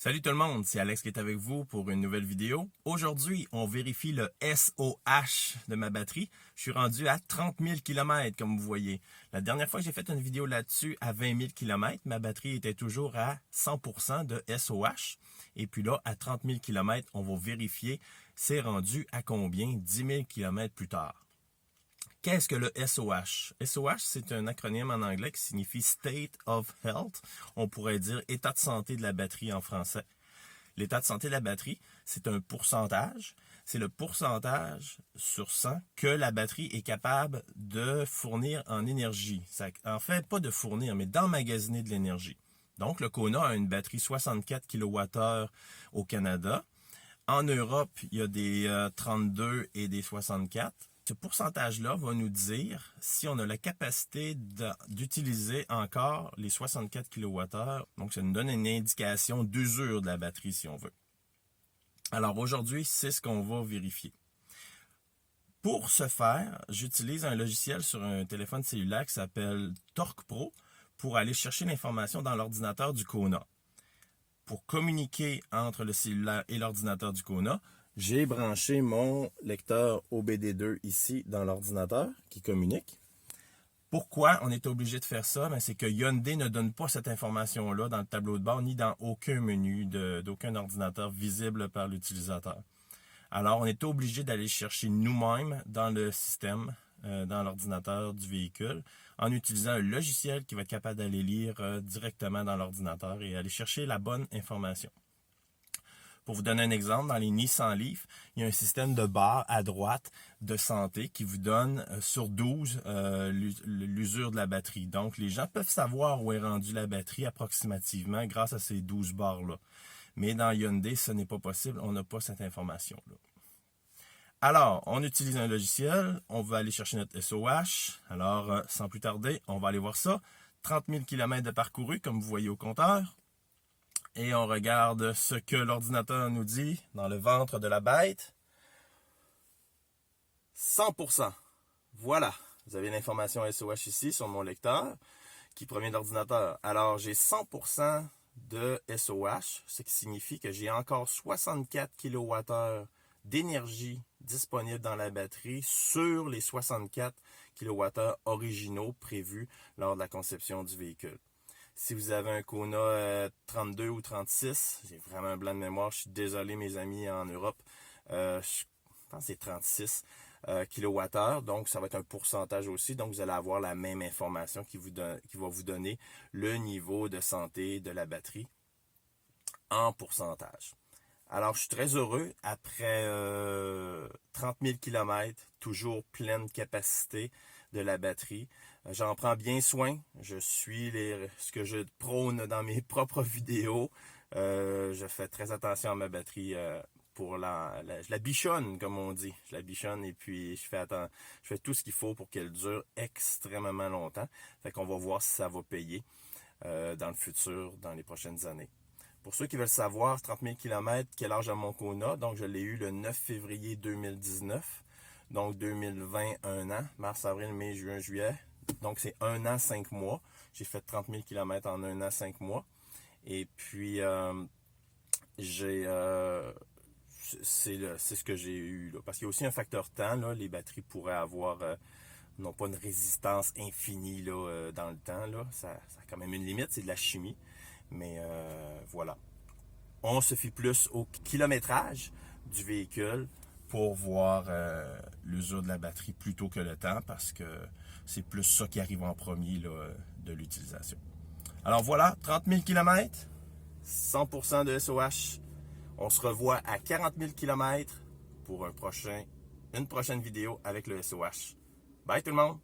Salut tout le monde, c'est Alex qui est avec vous pour une nouvelle vidéo. Aujourd'hui, on vérifie le SOH de ma batterie. Je suis rendu à 30 000 km comme vous voyez. La dernière fois que j'ai fait une vidéo là-dessus à 20 000 km, ma batterie était toujours à 100% de SOH. Et puis là, à 30 000 km, on va vérifier c'est rendu à combien 10 000 km plus tard. Qu'est-ce que le SOH? SOH, c'est un acronyme en anglais qui signifie State of Health. On pourrait dire état de santé de la batterie en français. L'état de santé de la batterie, c'est un pourcentage. C'est le pourcentage sur 100 que la batterie est capable de fournir en énergie. En fait, pas de fournir, mais d'emmagasiner de l'énergie. Donc, le Kona a une batterie 64 kWh au Canada. En Europe, il y a des 32 et des 64. Ce pourcentage-là va nous dire si on a la capacité d'utiliser encore les 64 kWh. Donc, ça nous donne une indication d'usure de la batterie, si on veut. Alors, aujourd'hui, c'est ce qu'on va vérifier. Pour ce faire, j'utilise un logiciel sur un téléphone cellulaire qui s'appelle Torque Pro pour aller chercher l'information dans l'ordinateur du Kona. Pour communiquer entre le cellulaire et l'ordinateur du Kona, j'ai branché mon lecteur OBD2 ici dans l'ordinateur qui communique. Pourquoi on est obligé de faire ça? C'est que Hyundai ne donne pas cette information-là dans le tableau de bord ni dans aucun menu d'aucun ordinateur visible par l'utilisateur. Alors, on est obligé d'aller chercher nous-mêmes dans le système, dans l'ordinateur du véhicule, en utilisant un logiciel qui va être capable d'aller lire directement dans l'ordinateur et aller chercher la bonne information. Pour vous donner un exemple, dans les Nissan Leaf, il y a un système de barre à droite de santé qui vous donne sur 12 l'usure de la batterie. Donc, les gens peuvent savoir où est rendue la batterie approximativement grâce à ces 12 barres-là. Mais dans Hyundai, ce n'est pas possible, on n'a pas cette information-là. Alors, on utilise un logiciel, on va aller chercher notre SOH. Alors, sans plus tarder, on va aller voir ça. 30 000 km de parcouru, comme vous voyez au compteur. Et on regarde ce que l'ordinateur nous dit dans le ventre de la bête. 100%. Voilà. Vous avez l'information SOH ici sur mon lecteur qui provient de l'ordinateur. Alors, j'ai 100% de SOH, ce qui signifie que j'ai encore 64 kWh d'énergie disponible dans la batterie sur les 64 kWh originaux prévus lors de la conception du véhicule. Si vous avez un Kona 32 ou 36, j'ai vraiment un blanc de mémoire, je suis désolé mes amis en Europe, je pense que c'est 36 kWh, donc ça va être un pourcentage aussi, donc vous allez avoir la même information qui va vous donner le niveau de santé de la batterie en pourcentage. Alors je suis très heureux, après 30 000 km, toujours pleine capacité de la batterie. J'en prends bien soin. Je suis ce que je prône dans mes propres vidéos. Je fais très attention à ma batterie je la bichonne, comme on dit. Je la bichonne et puis je fais tout ce qu'il faut pour qu'elle dure extrêmement longtemps. Fait qu'on va voir si ça va payer dans le futur, dans les prochaines années. Pour ceux qui veulent savoir, 30 000 km, quel âge a mon Kona? Donc, je l'ai eu le 9 février 2019. Donc, 2020, 1 an. Mars, avril, mai, juin, juillet. Donc, c'est 1 an, 5 mois. J'ai fait 30 000 km en 1 an, 5 mois. Et puis, c'est ce que j'ai eu. Là. Parce qu'il y a aussi un facteur temps. Là. Les batteries pourraient avoir, non pas une résistance infinie là, dans le temps. Là. Ça a quand même une limite, c'est de la chimie. Mais voilà. On se fie plus au kilométrage du véhicule pour voir l'usure de la batterie plutôt que le temps parce que c'est plus ça qui arrive en premier là, de l'utilisation. Alors voilà, 30 000 km, 100% de SOH. On se revoit à 40 000 km pour une prochaine vidéo avec le SOH. Bye tout le monde!